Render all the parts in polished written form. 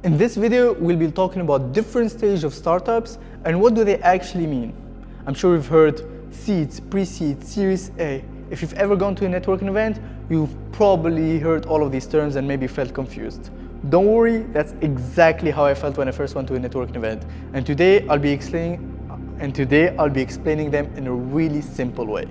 In this video, we'll be talking about different stages of startups and what do they actually mean. I'm sure you've heard seeds, pre-seeds, Series A. If you've ever gone to a networking event, you've probably heard all of these terms and maybe felt confused. Don't worry, that's exactly how I felt when I first went to a networking event. And today I'll be explaining them in a really simple way.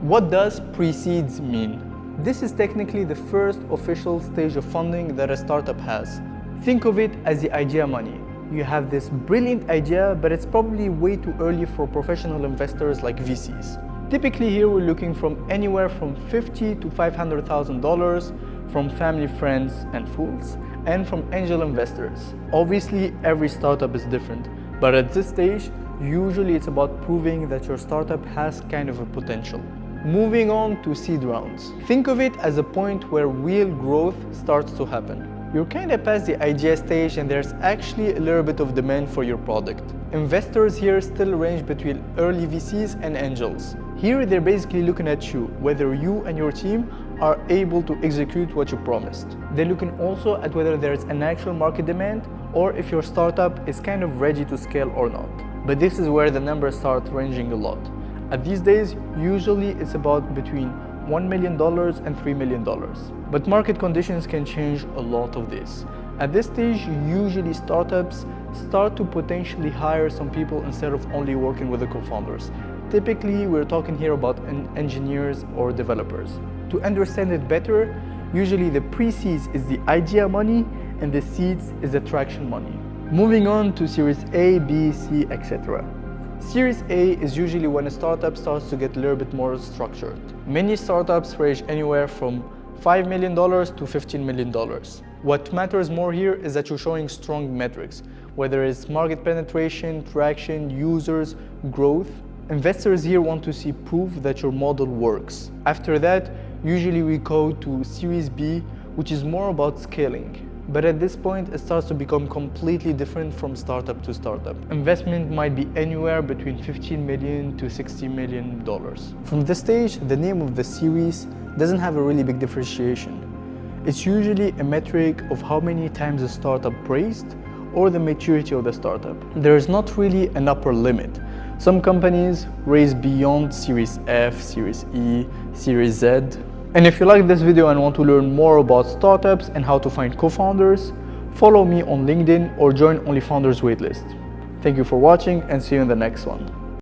What does pre-seeds mean? This is technically the first official stage of funding that a startup has. Think of it as the idea money. You have this brilliant idea, but it's probably way too early for professional investors like VCs. Typically here we're looking from anywhere from $50,000 to $500,000 from family, friends, and fools, and from angel investors. Obviously, every startup is different, but at this stage, usually it's about proving that your startup has kind of a potential. Moving on to seed rounds. Think of it as a point where real growth starts to happen. You're kind of past the idea stage and there's actually a little bit of demand for your product. Investors here still range between early VCs and angels. Here they're basically looking at you, whether you and your team are able to execute what you promised. They're looking also at whether there's an actual market demand or if your startup is kind of ready to scale or not. But this is where the numbers start ranging a lot. At these days, usually it's about between $1 million and $3 million. But market conditions can change a lot of this. At this stage, usually startups start to potentially hire some people instead of only working with the co-founders. Typically, we're talking here about engineers or developers. To understand it better, usually the pre-seeds is the idea money and the seeds is the traction money. Moving on to Series A, B, C, etc. Series A is usually when a startup starts to get a little bit more structured. Many startups range anywhere from $5 million to $15 million. What matters more here is that you're showing strong metrics, whether it's market penetration, traction, users, growth. Investors here want to see proof that your model works. After that, usually we go to Series B, which is more about scaling. But at this point, it starts to become completely different from startup to startup. Investment might be anywhere between $15 million to $60 million. From this stage, the name of the series doesn't have a really big differentiation. It's usually a metric of how many times a startup raised or the maturity of the startup. There's not really an upper limit. Some companies raise beyond Series F, Series E, Series Z. And if you like this video and want to learn more about startups and how to find co-founders, follow me on LinkedIn or join Only Founders waitlist. Thank you for watching and see you in the next one.